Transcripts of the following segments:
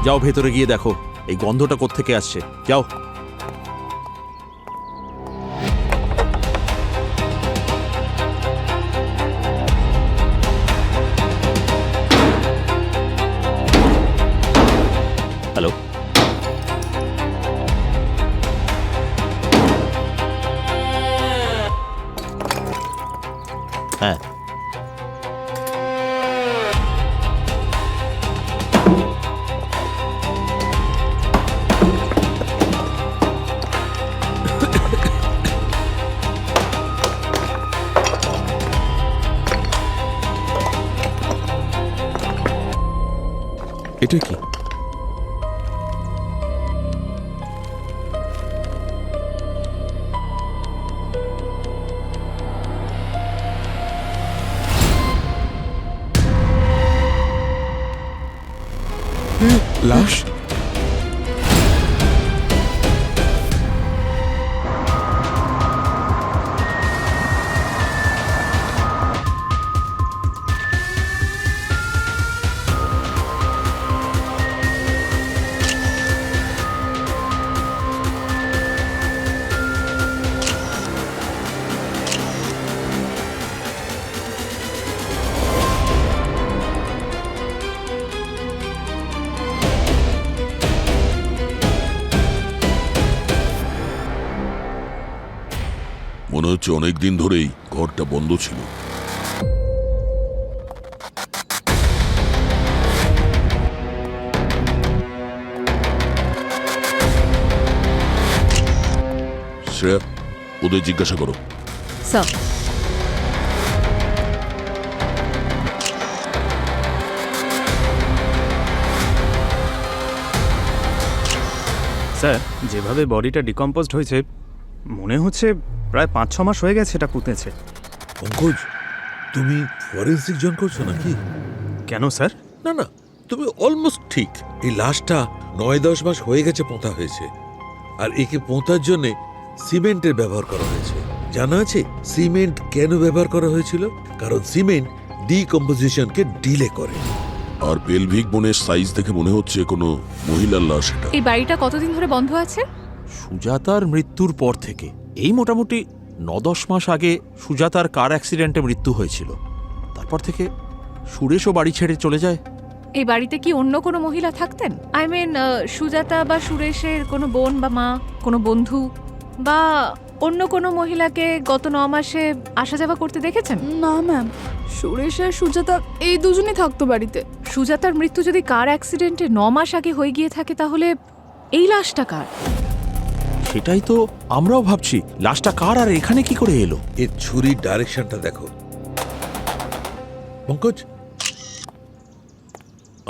যাও ভেতরে গিয়ে দেখো এই গন্ধটা কোত্থেকে আসছে। যাও। হ্যালো, হ্যাঁ এটা কি? লাশ? মনে হচ্ছে অনেকদিন ধরেই ঘরটা বন্ধ ছিল। শ্রেয়া, ওদের জিজ্ঞাসা করো। স্যার, স্যার, যেভাবে বডিটা ডিকম্পোজড হয়েছে মনে হচ্ছে প্রায় 5-6 মাস হয়ে গেছে এটা পুঁতেছে। পঙ্কজ, তুমি ফরেন্সিক জন করছো নাকি? কেন স্যার? না না, তুমি অলমোস্ট ঠিক। এই লাশটা 9-10 মাস হয়ে গেছে পোঁতা হয়েছে, আর একে পোঁতার জন্য সিমেন্টের ব্যবহার করা হয়েছে। জানা আছে সিমেন্ট কেন ব্যবহার করা হয়েছিল? কারণ সিমেন্ট ডিকম্পোজিশনকে ডিলে করে। আর পেলভিক বোনের সাইজ দেখে মনে হচ্ছে কোনো মহিলার লাশ এটা। এই বাড়িটা কতদিন ধরে বন্ধ আছে? সুজাতার মৃত্যুর পর থেকে, এই মোটামুটি 9-10 মাস আগে সুজাতার কার অ্যাক্সিডেন্টে মৃত্যু হয়েছিল। তারপর থেকে সুরেশও বাড়ি ছেড়ে চলে যায়। এই বাড়িতে কি অন্য কোনো মহিলা থাকতেন? আই মিন, সুজাতা বা সুরেশের কোনো বোন বা মা, কোনো বন্ধু বা অন্য কোনো মহিলাকে গত 9 মাসে আসা যাওয়া করতে দেখেছেন? না ম্যাম, সুরেশ আর সুজাতা এই দুজনেই থাকতো বাড়িতে। সুজাতার মৃত্যু যদি কার অ্যাক্সিডেন্টে 9 মাস আগে হয়ে গিয়ে থাকে, তাহলে এই লাশটা কার? সেটাই তো আমরাও ভাবছি, লাশটা কার আর এখানে কি করে এলো। এর ছুরির ডাইরেকশনটা দেখো পঙ্কজ।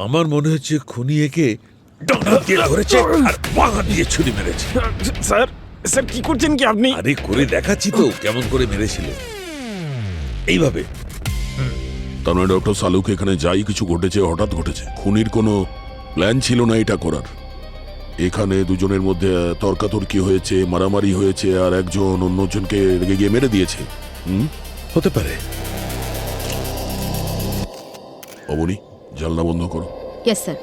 আমার মনে হচ্ছে খুনি একে ডানা দিয়ে ধরেছে আর বাঁ দিয়ে ছুরি মেরেছে। স্যার, স্যার কি করছেন কি আপনি? আরে করে দেখাচ্ছি তো কেমন করে মেরেছিল। এইভাবে। তার মানে ডক্টর সালুক এখানে যাই কিছু ঘটেছে হঠাৎ ঘটেছে। খুনির কোনো প্ল্যান ছিল না এটা করার। এখানে দুজনের মধ্যে তর্কাতর্কি হয়েছে, মারামারি হয়েছে, আর একজন অন্যজনকে রেগে গিয়ে মেরে দিয়েছে। হতে পারে। অবনী, জানলা বন্ধ করো। Yes sir.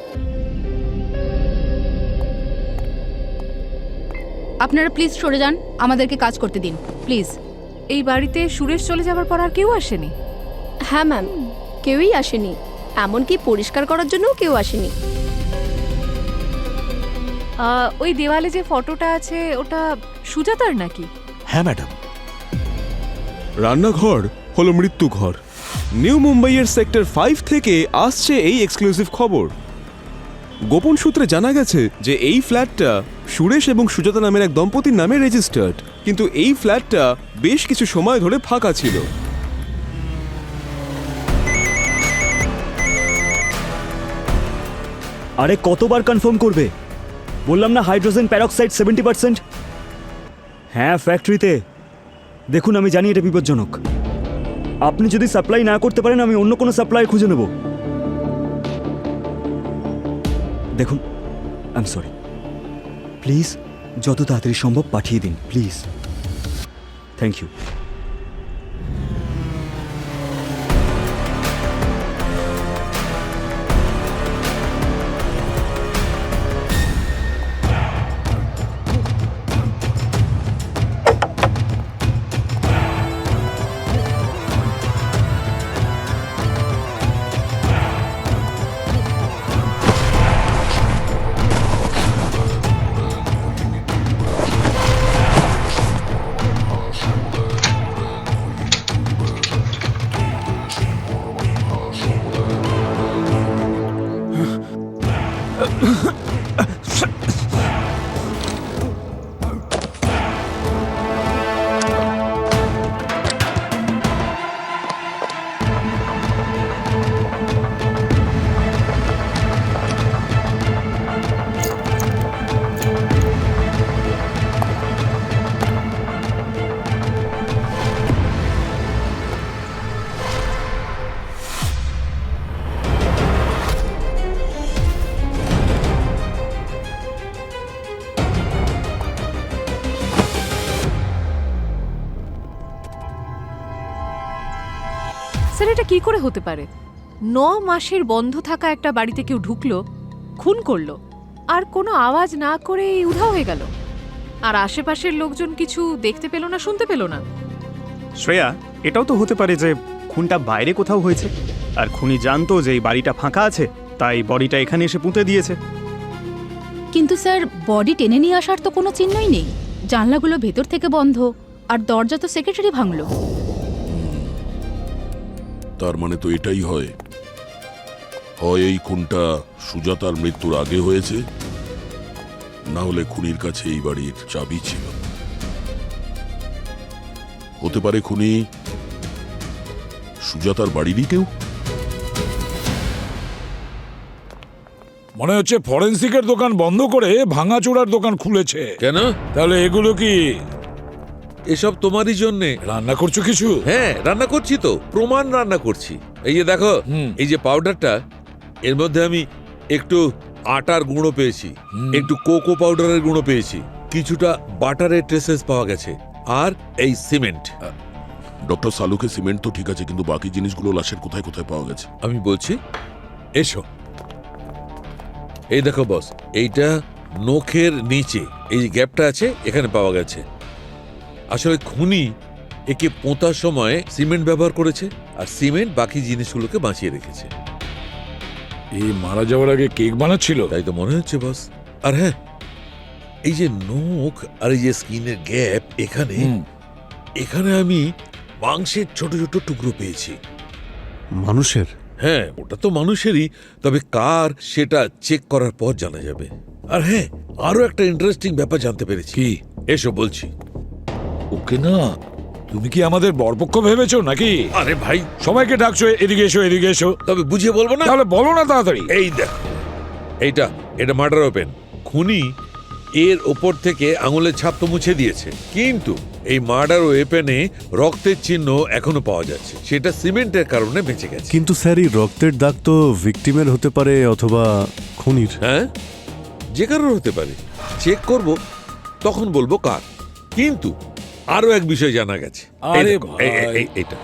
আপনারা প্লিজ সরে যান, আমাদেরকে কাজ করতে দিন প্লিজ। এই বাড়িতে সুরেশ চলে যাওয়ার পর আর কেউ আসেনি? হ্যাঁ ম্যাম, কেউই আসেনি, এমনকি পরিষ্কার করার জন্যও কেউ আসেনি। ওই দেওয়ালে যে ফটোটা আছে ওটা সুজাতার নাকি? হ্যাঁ ম্যাডাম। রান্নাঘর হলো মৃত্যু ঘর। নিউ মুম্বাইয়ের সেক্টর 5 থেকে আসছে এই এক্সক্লুসিভ খবর। গোপন সূত্রে জানা গেছে যে এই ফ্ল্যাটটা সুরেশ এবং সুজাতা নামের এক দম্পতির নামে রেজিস্টার্ড, কিন্তু এই ফ্ল্যাটটা বেশ কিছু সময় ধরে ফাঁকা ছিল। আরে কতবার কনফার্ম করবে? বললাম না হাইড্রোজেন প্যারক্সাইড 70%। হ্যাঁ, ফ্যাক্টরিতে। দেখুন, আমি জানি এটা বিপজ্জনক। আপনি যদি সাপ্লাই না করতে পারেন আমি অন্য কোনো সাপ্লাই খুঁজে নেব। দেখুন, আই এম সরি, প্লিজ যত তাড়াতাড়ি সম্ভব পাঠিয়ে দিন প্লিজ। Thank you. স্যার এটা কি করে হতে পারে? 9 মাসের বন্ধ থাকা একটা বাড়িতে কেউ ঢুকলো, খুন করলো, আর কোনো আওয়াজ না করে উধাও হয়ে গেল, আর আশেপাশের লোকজন কিছু দেখতে পেল না, শুনতে পেল না। শ্রেয়া, এটাও তো হতে পারে যে খুনটা বাইরে কোথাও হয়েছে, আর খুনি জানতো যে এই বাড়িটা ফাঁকা আছে, তাই বডিটা এখানে এসে পুঁতে দিয়েছে। কিন্তু স্যার, বডি টেনে নিয়ে আসার তো কোনো চিহ্নই নেই। জানলাগুলো ভেতর থেকে বন্ধ, আর দরজা তো সেক্রেটারি ভাঙলো। তার মানে তো এটাই হয়, হয় এই খুনটা সুজাতার মৃত্যুর আগে হয়েছে, না হলে খুনির কাছে এই বাড়ির চাবি ছিল। হতে পারে খুনি সুজাতার বাড়িরই কেউ। মনে হচ্ছে ফরেন্সিকের দোকান বন্ধ করে ভাঙাচোরার দোকান খুলেছে। কেন? তাহলে এগুলো কি এসব তোমারই জন্যে। রান্না করছো কিছু? হ্যাঁ, রান্না করছি তো, প্রমাণ রান্না করছি। এই যে দেখো, এই যে পাউডারটা, এর মধ্যে আমি একটু আটার গুঁড়ো পেয়েছি, একটু কোকো পাউডারের গুঁড়ো পেয়েছি, কিছুটা বাটারের ট্রেসেস পাওয়া গেছে, আর এই সিমেন্ট। ডক্টর সালুকে সিমেন্ট তো ঠিক আছে, কিন্তু বাকি জিনিসগুলো লাশের কোথায় কোথায় পাওয়া গেছে? আমি বলছি, এসো। এই দেখো বস, এইটা নখের নিচে এই যে গ্যাপটা আছে, এখানে পাওয়া গেছে। আসলে খুনি একে পোঁতার সময় সিমেন্ট ব্যবহার করেছে, আর সিমেন্ট বাকি জিনিসগুলোকে বাঁচিয়ে রেখেছে। এই মারা যাওয়ার আগে কেক বানাচ্ছিল, তাই তো মনে হচ্ছে বস। আর হ্যাঁ, এই যে নখ আর এই যে স্কিনের গ্যাপ, এখানে এখানে আমি মাংসের ছোট ছোট টুকরো পেয়েছি। মানুষের? হ্যাঁ, ওটা তো মানুষেরই, তবে কার সেটা চেক করার পর জানা যাবে। আর হ্যাঁ, আরো একটা ইন্টারেস্টিং ব্যাপার জানতে পেরেছি। কি? এসো বলছি। ওকে না, তুমি কি আমাদের বরপক্ষ ভেবেছো নাকি? আরে ভাই, সবাইকে ডাকছো এদিকে এসো, এদিকে এসো। তবে বুঝিয়ে বলবো না? তাহলে বলো না তাড়াতাড়ি। এই দেখো, এটা মার্ডার ওপেন। খুনি এর ওপর থেকে আঙুলের ছাপ তো মুছে দিয়েছে, কিন্তু এই মার্ডার ওয়েপেনে রক্তের চিহ্ন এখনো পাওয়া যাচ্ছে। সেটা সিমেন্টের কারণে বেঁচে গেছে। কিন্তু স্যার, এই রক্তের দাগ তো ভিকটিমের হতে পারে অথবা খুনির। হ্যাঁ, যে কারোর হতে পারে। চেক করব, তখন বলবো কার। কিন্তু আরো এক বিষয় জানা গেছে। এই আরে দেখো, ভাই। এইটা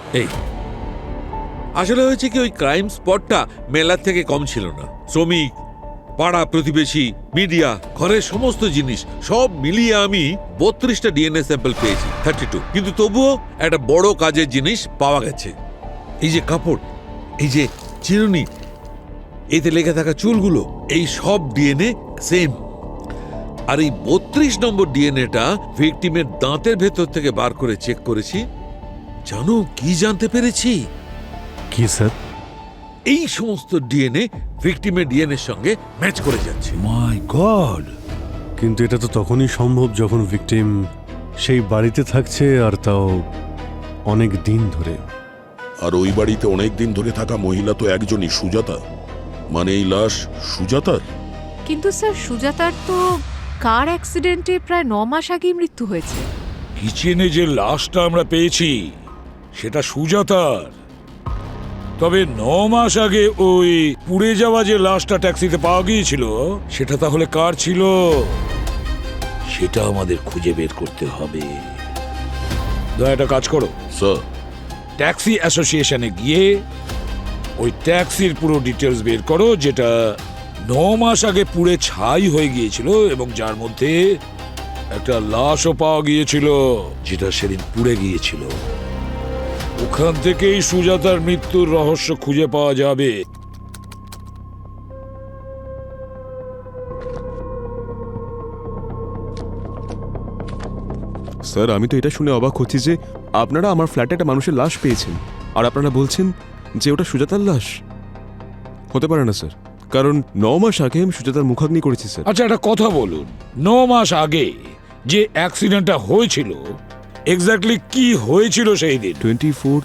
আসলে হয়েছে কি, ওই ক্রাইম স্পটটা মেলার থেকে কম ছিল না। শ্রমিক, পাড়া প্রতিবেশী, মিডিয়া, ঘরের সমস্ত জিনিস সব মিলিয়ে আমি 32টা ডিএনএ স্যাম্পল পেয়েছি, 32। কিন্তু তবুও একটা বড় কাজের জিনিস পাওয়া গেছে। এই যে কাপড়, এই যে চিরুনি, এতে লেগে থাকা চুলগুলো, এই সব ডিএনএ সেম। আর এই 32 নম্বর ডিএনএটা ভিকটিমের দাঁতের ভেতর থেকে বার করে চেক করেছি। জানো কি জানতে পেরেছি? কি স্যার? এই সমস্ত ডিএনএ ভিকটিমের ডিএনএর সঙ্গে ম্যাচ করে যাচ্ছে। মাই গড! কিন্তু এটা তো তখনই সম্ভব যখন ভিকটিম সেই বাড়িতে থাকছে, আর তাও অনেক দিন ধরে। আর ওই বাড়িতে অনেক দিন ধরে থাকা মহিলা তো একজনই, সুজাতা। মানে এই লাশ সুজাতার। কিন্তু স্যার, সুজাতার তো কার অ্যাক্সিডেন্টে প্রায় 9 মাস আগেই মৃত্যু হয়েছে। কিচেনে যে লাশটা আমরা পেয়েছি সেটা সুজাতার। তবে 9 মাস আগে ওই পুড়ে যাওয়া যে লাশটা ট্যাক্সিতে পাওয়া গিয়েছিল, সেটা তাহলে কার ছিল? সেটা আমাদের খুঁজে বের করতে হবে। একটা কাজ করো, স্যার, ট্যাক্সি অ্যাসোসিয়েশনে গিয়ে ওই ট্যাক্সির পুরো ডিটেলস বের করো, যেটা 9 মাস আগে পুড়ে ছাই হয়ে গিয়েছিল এবং যার মধ্যে একটা লাশও পাওয়া গিয়েছিল, যেটা সেদিন পুড়ে গিয়েছিল। ওখান থেকেই সুজাতার মৃত্যুর রহস্য খুঁজে পাওয়া যাবে। স্যার, আমি তো এটা শুনে অবাক হচ্ছি যে আপনারা আমার ফ্ল্যাটে একটা মানুষের লাশ পেয়েছেন, আর আপনারা বলছেন যে ওটা সুজাতার লাশ। হতে পারে না স্যার, কারণ 9 মাস আগে আমি সুজাতার মুখাগ্নি করেছি স্যার। আচ্ছা, একটা কথা বলুন, 9 মাস আগে যে অ্যাক্সিডেন্টটা হয়েছিল, এক্স্যাক্টলি কি হয়েছিল সেই দিন? 24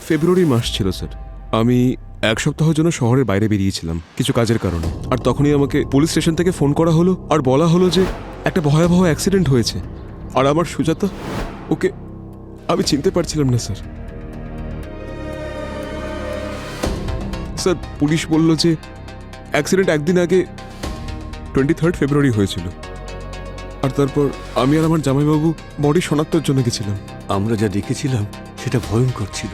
ফেব্রুয়ারি মাস ছিল স্যার। আমি 1 সপ্তাহের জন্য শহরের বাইরে বেরিয়েছিলাম কিছু কাজের কারণে, আর তখনই আমাকে পুলিশ স্টেশন থেকে ফোন করা হলো আর বলা হলো যে একটা ভয়াবহ অ্যাক্সিডেন্ট হয়েছে, আর আমার সুজাতা, ওকে আমি চিনতে পারছিলাম না স্যার। স্যার, পুলিশ বলল যে অ্যাক্সিডেন্ট একদিন আগে 23 ফেব্রুয়ারি হয়েছিল, আর তারপর আমি আর আমার জামাইবাবু বডি শনাক্তের জন্য গেছিলাম। আমরা যা দেখেছিলাম সেটা ভয়ঙ্কর ছিল।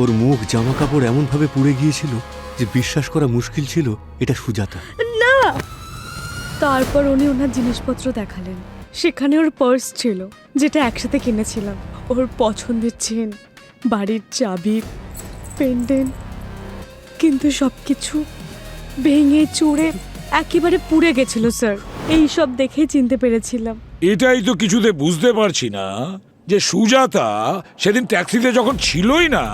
ওর মুখ জামা কাপড় এমনভাবে পুড়ে গিয়েছিল যে বিশ্বাস করা মুশকিল ছিল এটা সুজাতা। না, তারপর উনি ওনার জিনিসপত্র দেখালেন। সেখানে ওর পার্স ছিল, যেটা একসাথে কিনেছিলাম, ওর পছন্দের চেন, বাড়ির চাবি, পেন্ডেন্ট। কিন্তু সবকিছু ভেঙে চুড়ে একেবারে পুড়ে গেছিল স্যার। এই সব দেখেই চিনতে পেরেছিলাম। এটাই তো কিছুতে বুঝতে পারছি না যে সুজাতা সেদিন ট্যাক্সিতে যখন ছিলই না,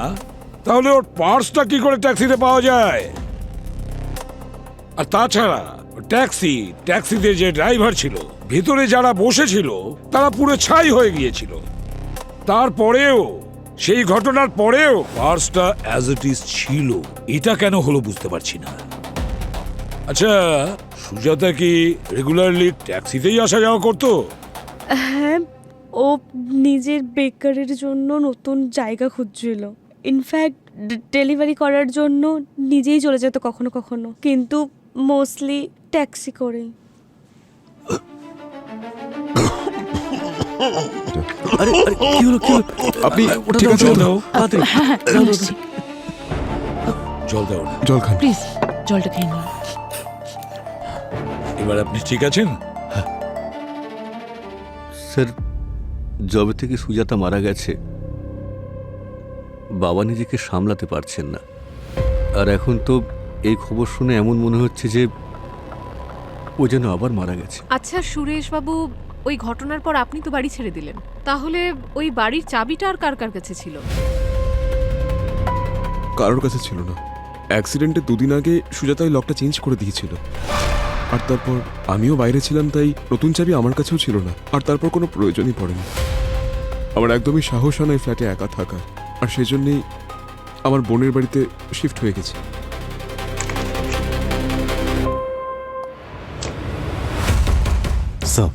তাহলে ওর পার্সটা কি করে ট্যাক্সিতে পাওয়া যায়? আর তাছাড়া ট্যাক্সিতে যে ড্রাইভার ছিল, ভেতরে যারা বসেছিল তারা পুরো ছাই হয়ে গিয়েছিল। তারপরেও, সেই ঘটনার পরেও পার্সটা অ্যাজ ইট ইজ ছিল। এটা কেন হলো বুঝতে পারছি না। আচ্ছা, সুজাতা কি রেগুলারলি ট্যাক্সিতেই আসা যাওয়া করতো? হ্যাঁ, ও নিজের বেকারের জন্য নতুন জায়গা খুঁজছিল। ইনফ্যাক্ট ডেলিভারি করার জন্য নিজেই চলে যেত কখনো কখনো, কিন্তু মোস্টলি ট্যাক্সি করে। আরে আরে কি হলো কি হলো? আপনি ওটা ঠিক দাও, আছে? জল দাও। দাও, তাড়াতাড়ি। জল দাও না। জল খান। প্লিজ জলটা খেয়ে নিন। এবার আপনি ঠিক আছেন? স্যার, যবে থেকে সুজাতা মারা গেছে বাবা নিজেকে সামলাতে পারছেন না। আর এখন তো এই খবর শুনে এমন মনে হচ্ছে যে ও যেন আবার মারা গেছে। আচ্ছা সুরেশ বাবু, ওই ঘটনার পর আপনি তো বাড়ি ছেড়ে দিলেন, তাহলে ওই বাড়ির চাবিটা আর কার কার কাছে ছিল? কারোর কাছে ছিল না। অ্যাক্সিডেন্টে 2 দিন আগে সুজাতা ওই লকটা চেঞ্জ করে দিয়েছিল। আর তারপর আমিও বাইরে ছিলাম, তাই নতুন চাবি আমার কাছেও ছিল না। আর তারপর কোনো প্রয়োজনই পড়েনি। আমার একদমই সাহস হয় না এই ফ্ল্যাটে একা থাকার। আর সেই জন্যেই আমার বোনের বাড়িতে শিফট হয়ে গেছি। স্যার,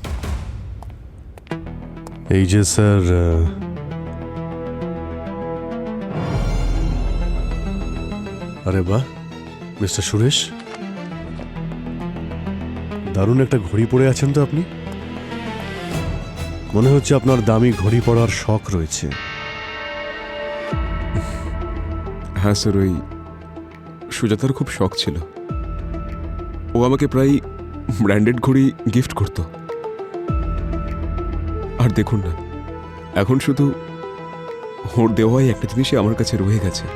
এই যে স্যার, আরে বাহ মিস্টার সুরেশ, দারুণ একটা ঘড়ি পরে আছেন তো আপনি। মনে হচ্ছে আপনার দামি ঘড়ি পরার শখ রয়েছে। হ্যাঁ স্যার, ওই সুজাতার খুব শখ ছিল। ও আমাকে প্রায় ব্র্যান্ডেড ঘড়ি গিফট করত। আর দেখুন না, এখন শুধু ওর দেওয়াই একটা জিনিসই আমার কাছে রয়ে গেছে।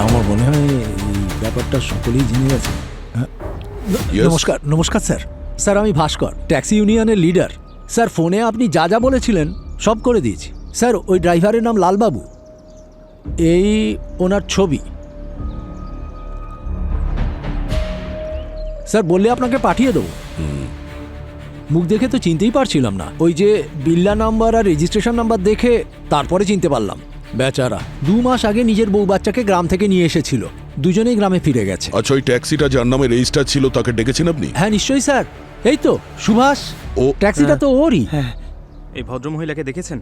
আমার মনে হয় এই ব্যাপারটা সকলেই জেনে গেছে। Yes? নমস্কার। নমস্কার স্যার। স্যার, আমি ভাস্কর, ট্যাক্সি ইউনিয়নের লিডার। স্যার, ফোনে আপনি যা যা বলেছিলেন সব করে দিয়েছি। স্যার, ওই ড্রাইভারের নাম লালবাবু। এই ওনার ছবি। স্যার, বললে আপনাকে পাঠিয়ে দেবো। মুখ দেখে তো চিনতেই পারছিলাম না। ওই যে বিল্লা নাম্বার আর রেজিস্ট্রেশন নাম্বার দেখে তারপরে চিনতে পারলাম। বেচারা 2 মাস আগে নিজের বউ বাচ্চাকে গ্রাম থেকে নিয়ে এসেছিল। দুজনেই গ্রামে ফিরে গেছে। আচ্ছা, ওই ট্যাক্সিটা যার নামে রেজিস্টার ছিল তাকে ডেকেছেন আপনি? হ্যাঁ নিশ্চয়ই স্যার। এই তো সুভাষ, ও ট্যাক্সিটা তো ওরই। এই ভদ্রমহিলাকে দেখেছেন?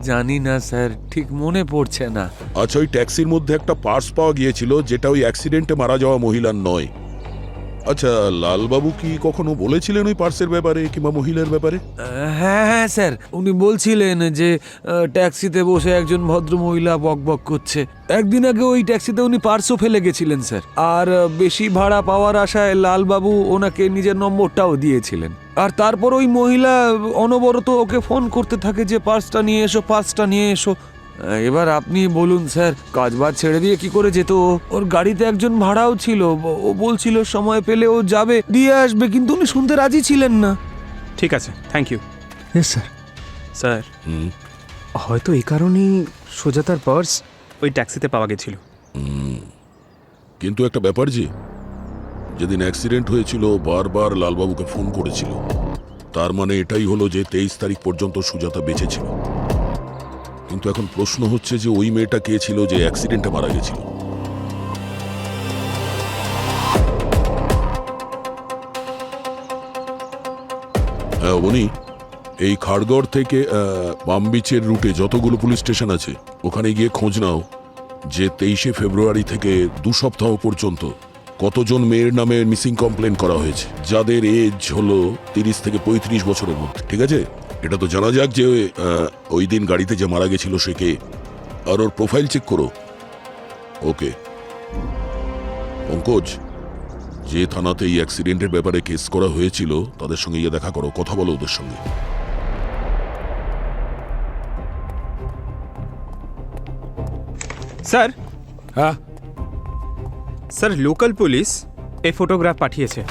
জানি না স্যার, ঠিক মনে পড়ছে না। আচ্ছা, ওই ট্যাক্সির মধ্যে একটা পার্স পাওয়া গিয়েছিল যেটা ওই অ্যাক্সিডেন্টে মারা যাওয়া মহিলার নয়। আচ্ছা, লালবাবু কি কখনো বলেছিলেন ওই পার্সের ব্যাপারে কিংবা মহিলার ব্যাপারে? হ্যাঁ হ্যাঁ স্যার, উনি বলছিলেন যে ট্যাক্সিতে বসে একজন ভদ্র মহিলা বকবক করছে। একদিন আগে ওই ট্যাক্সিতে উনি পার্সও ফেলে গেছিলেন স্যার। আর বেশি ভাড়া পাওয়ার আশায় লালবাবু ওনাকে নিজের নম্বরটাও দিয়েছিলেন। আর তারপর ওই মহিলা অনবরত ওকে ফোন করতে থাকে যে পার্সটা নিয়ে এসো, পার্সটা নিয়ে এসো। এবার আপনি বলুন স্যার, কাজবাজ ছেড়ে দিয়ে কি করে যেত? ওর গাড়িতে একজন ভাড়াও ছিল। ও বলছিল সময় পেলে ও যাবে, দিয়ে আসবে, কিন্তু উনি শুনতে রাজি ছিলেন না। ঠিক আছে, থ্যাংক ইউ। স্যার, স্যার, হয়তো এই কারণেই সুজাতার পার্স ওই ট্যাক্সিতে পাওয়া গেছিল। কিন্তু একটা ব্যাপার যে, যেদিন অ্যাক্সিডেন্ট হয়েছিল বারবার লালবাবুকে ফোন করেছিল। তার মানে এটাই হলো যে 23 তারিখ পর্যন্ত সুজাতা বেঁচে ছিল। কিন্তু এখন প্রশ্ন হচ্ছে যে ওই মেয়েটা কে ছিল যে অ্যাক্সিডেন্টে মারা গেছিল। হ্যাঁ বনি, এই খাড়গড় থেকে পাম বিচের রুটে যতগুলো পুলিশ স্টেশন আছে ওখানে গিয়ে খোঁজ নাও যে 23শে ফেব্রুয়ারি থেকে 2 সপ্তাহ পর্যন্ত কতজন মেয়ের নামে মিসিং কমপ্লেন করা হয়েছে, যাদের এজ হলো 30 থেকে 35 বছরের মধ্যে। ঠিক আছে, এটা তো জানা যাক যে ওই দিন গাড়িতে যে মারা গেছিল সে কে, আর ওর প্রোফাইল চেক করো। ওকে পঙ্কজ, যে থানাতে এই অ্যাক্সিডেন্টের ব্যাপারে কেস করা হয়েছিল তাদের সঙ্গে গিয়ে দেখা করো, কথা বলো ওদের সঙ্গে। স্যার, হ্যাঁ স্যার লোকাল পুলিশ এই ফটোগ্রাফ পাঠিয়েছে।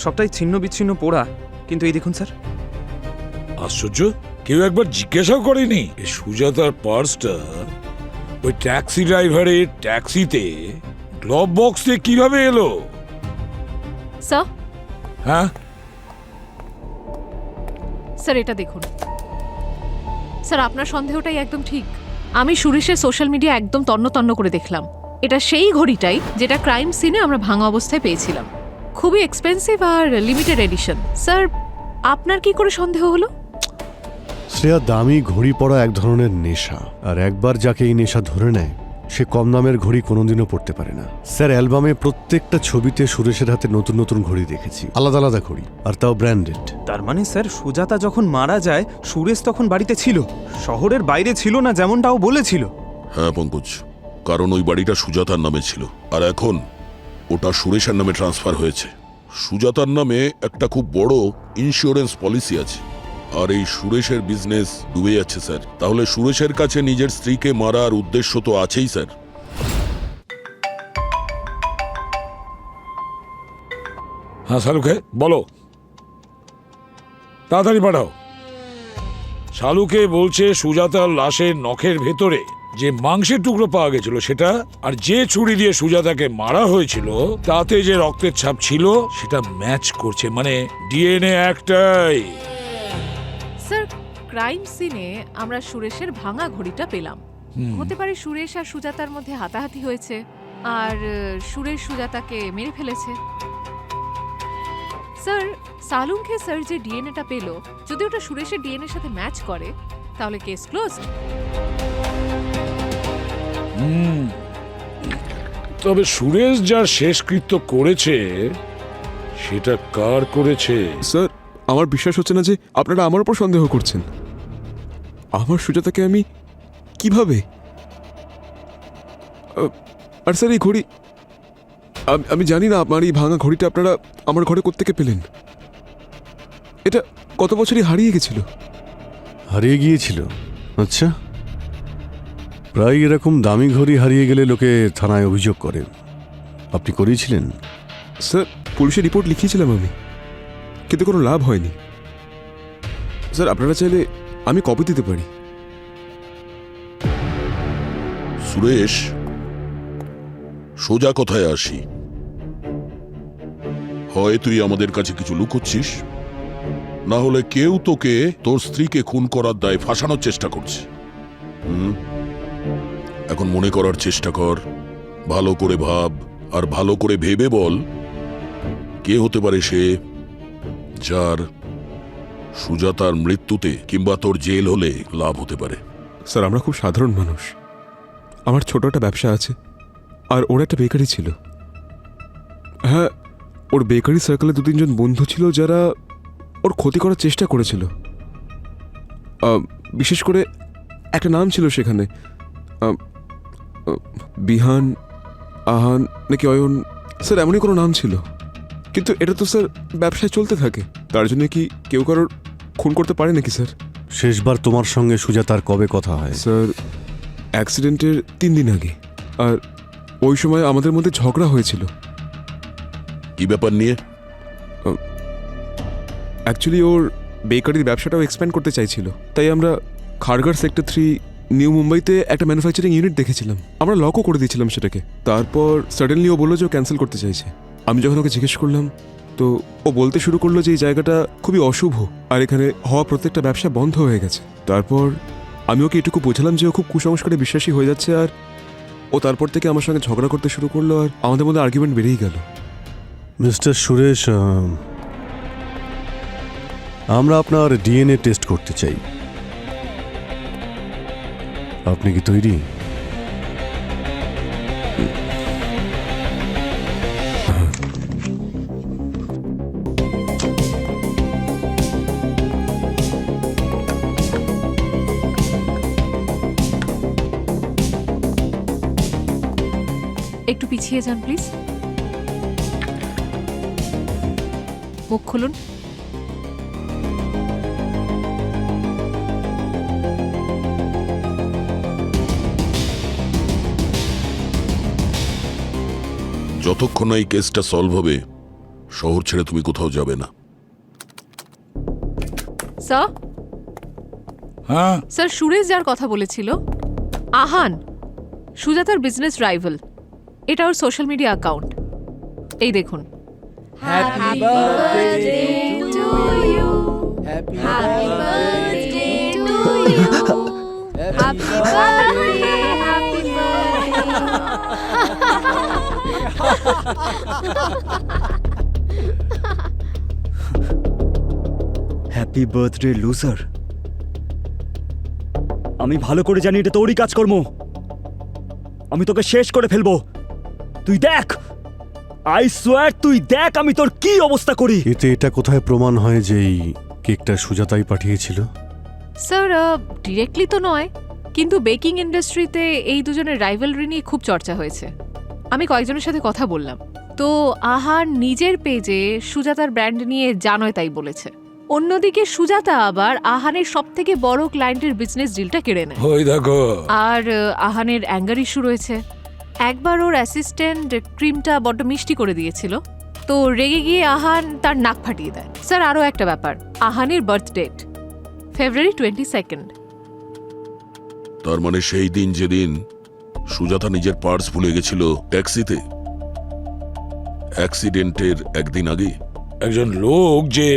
সবটাই ছিন্ন বিচ্ছিন্ন পোড়া, কিন্তু এই দেখুন স্যার। আশ্চর্য, কেউ একবার জিজ্ঞাসাও করেনি এই সুজাতার পার্সটা ওই ট্যাক্সি ড্রাইভারের ট্যাক্সিতে গ্লোভ বক্সে কিভাবে এলো? স্যার, হ্যাঁ স্যার এটা দেখুন। স্যার আপনার সন্দেহটাই একদম ঠিক। আমি সুরেশের সোশ্যাল মিডিয়া একদম তন্ন তন্ন করে দেখলাম। এটা সেই ঘড়িটাই যেটা ক্রাইম সিনে আমরা ভাঙা অবস্থায় পেয়েছিলাম। খুবই এক্সপেন্সিভ আর লিমিটেড এডিশন। স্যার আপনার কি করে সন্দেহ হলো? শ্রেয়া, দামি ঘড়ি পরা এক ধরনের নেশা, আর একবার যাকে এই নেশা ধরে নেয় সে কম দামের ঘড়ি কোনোদিনও পড়তে পারে না। স্যার, অ্যালবামে প্রত্যেকটা ছবিতে সুরেশের হাতে নতুন নতুন ঘড়ি দেখেছি, আলাদা আলাদা ঘড়ি, আর তাও ব্র্যান্ডেড। তার মানে স্যার সুজাতা যখন মারা যায় সুরেশ তখন বাড়িতে ছিল, শহরের বাইরে ছিল না যেমনটাও বলেছিল। হ্যাঁ পঙ্কজ, কারণ ওই বাড়িটা সুজাতার নামে ছিল, আর এখন ওটা সুরেশের নামে ট্রান্সফার হয়েছে। সুজাতার নামে একটা খুব বড় ইন্স্যুরেন্স পলিসি আছে, আর এই সুরেশের বিজনেস ডুবে যাচ্ছে স্যার। তাহলে সুরেশের কাছে নিজের স্ত্রীকে মারার উদ্দেশ্য তো আছেই স্যার। হ্যাঁ শালুকে বলো, তাড়াতাড়ি পাঠাও। শালুকে বলছে সুজাতার লাশের নখের ভেতরে যে মাংসের টুকরো পাওয়া গেছিল সেটা, আর যে ছুরি দিয়ে সুজাতাকে মারা হয়েছিল তাতে যে রক্তের ছাপ ছিল সেটা ম্যাচ করছে, মানে ডিএনএ একটাই। স্যার ক্রাইম সিনে আমরা সুরেশের ভাঙা ঘড়িটা পেলাম। হতে পারে সুরেশ আর সুজাতার মধ্যে হাতাহাতি হয়েছে, আর সুরেশ সুজাতাকে মেরে ফেলেছে। স্যার সালুংকে স্যার যে ডিএনএটা পেল, যদি ওটা সুরেশের ডিএনএর সাথে ম্যাচ করে তাহলে কেস ক্লোজড। তবে সুরেশ যার শেষকৃত্য করেছে সেটা কার করেছে? স্যার, আমার বিশ্বাস হচ্ছে না যে আপনারা আমার উপর সন্দেহ করছেন। আমার সুজাতাকে আমি কিভাবে? আর স্যার এই ঘড়ি আমি জানি না আমার এই ভাঙা ঘড়িটা আপনারা আমার ঘরে কোত্থেকে পেলেন। এটা কত বছরই হারিয়ে গেছিল। হারিয়ে গিয়েছিল? আচ্ছা, প্রায় এরকম দামি ঘড়ি হারিয়ে গেলে লোকে থানায় অভিযোগ করে। আপনি করিয়েছিলেন? স্যার, পুলিশে রিপোর্ট লিখিয়েছিলাম আমি, কিন্তু কোনো লাভ হয়নি। স্যার, আপনারা চাইলে আমি কপি দিতে পারি। সুরেশ, সোজা কথায় আসি, হয় তুই আমাদের কাছে কিছু লুকোচ্ছিস, না হলে কেউ তোকে তোর স্ত্রীকে খুন করার দায়ে ফাঁসানোর চেষ্টা করছে। এখন মনে করার চেষ্টা কর, ভালো করে ভাব, আর ভালো করে ভেবে বল কে হতে পারে সে যার সুজাতার মৃত্যুতে কিংবা তোর জেল হলে লাভ হতে পারে। স্যার, আমরা খুব সাধারণ মানুষ। আমার ছোট একটা ব্যবসা আছে, আর ওর একটা বেকারি ছিল। হ্যাঁ, ওর বেকারি সার্কেলে 2-3 জন বন্ধু ছিল যারা ওর ক্ষতি করার চেষ্টা করেছিল। বিশেষ করে একটা নাম ছিল সেখানে, বিহান, আহান নাকি অয়ন, স্যার এমনই কোনো নাম ছিল। কিন্তু এটা তো স্যার ব্যবসায় চলতে থাকে, তার জন্য কি কেউ কারোর খুন করতে পারে নাকি স্যার? শেষবার তোমার সঙ্গে সুজাতার কবে কথা হয়? স্যার, অ্যাক্সিডেন্টের 3 দিন আগে, আর ওই সময় আমাদের মধ্যে ঝগড়া হয়েছিল। কি ব্যাপার নিয়ে? অ্যাকচুয়ালি ওর বেকারির ব্যবসাটাও এক্সপ্যান্ড করতে চাইছিল, তাই আমরা খাড়গড় সেক্টর 3 নিউ মুম্বাইতে একটা ম্যানুফ্যাকচারিং ইউনিট দেখেছিলাম। আমরা লকও করে দিয়েছিলাম সেটাকে। তারপর সাডেনলি ও বললো যে ও ক্যান্সেল করতে চাইছে। আমি যখন ওকে জিজ্ঞেস করলাম তো ও বলতে শুরু করলো যে এই জায়গাটা খুবই অশুভ আর এখানে হওয়া প্রত্যেকটা ব্যবসা বন্ধ হয়ে গেছে। তারপর আমি ওকে এটুকু বোঝালাম যে ও খুব কুসংস্কারে বিশ্বাসী হয়ে যাচ্ছে, আর ও তারপর থেকে আমার সঙ্গে ঝগড়া করতে শুরু করলো আর আমাদের মধ্যে আর্গুমেন্ট বেড়েই গেল। মিস্টার সুরেশ, আমরা আপনার ডিএনএ টেস্ট করতে চাই। আপনি কি তৈরি? একটু পিছিয়ে যান প্লিজ। মুখ খুলুন। যতক্ষণ না এই কেসটা সলভ হবে শহর ছেড়ে তুমি কোথাও যাবে না। স্যার, হ্যাঁ স্যার, সুরেশ যার কথা বলেছিল আহান, সুজাতার বিজনেস রাইভাল, এটা ওর সোশ্যাল মিডিয়া অ্যাকাউন্ট। এই দেখুন। Happy birthday loser. আমি ভালো করে জানি এটা তোরই কাজকর্ম। আমি তোকে শেষ করে ফেলবো। তুই দেখ, আই সোয়ার, তুই দেখ আমি তোর কি অবস্থা করি। এতে এটা কোথায় প্রমাণ হয় যে এই কেকটা সুজাতাই পাঠিয়েছিল? স্যার, ডিরেক্টলি তো নয়, কিন্তু বেকিং ইন্ডাস্ট্রিতে এই দুজনের রাইভালরি নিয়ে খুব চর্চা হয়েছে। আমি কয়েকজনের সাথে কথা বললাম, তো আহান নিজের পেজে সুজাতার ব্র্যান্ড নিয়ে যা নয় তাই বলেছে। অন্যদিকে সুজাতা আবার আহানের সবথেকে বড় ক্লায়েন্টের বিজনেস ডিলটা কেড়ে নেয়। ওই দেখো, আর আহানের অ্যাঙ্গার ইস্যু রয়েছে। একবার ওর অ্যাসিস্ট্যান্ট ক্রিমটা বড্ড মিষ্টি করে দিয়েছিল, তো রেগে গিয়ে আহান তার নাক ফাটিয়ে দেয়। স্যার, আরও একটা ব্যাপার, আহানের বার্থ ডেট ফেব্রুয়ারি 22। তার মানে সেই দিন যেদিন সুজাতা নিজের পার্স ভুলে গেছিল ট্যাক্সিতে, অ্যাক্সিডেন্টের একদিন আগে। একজন লোক যে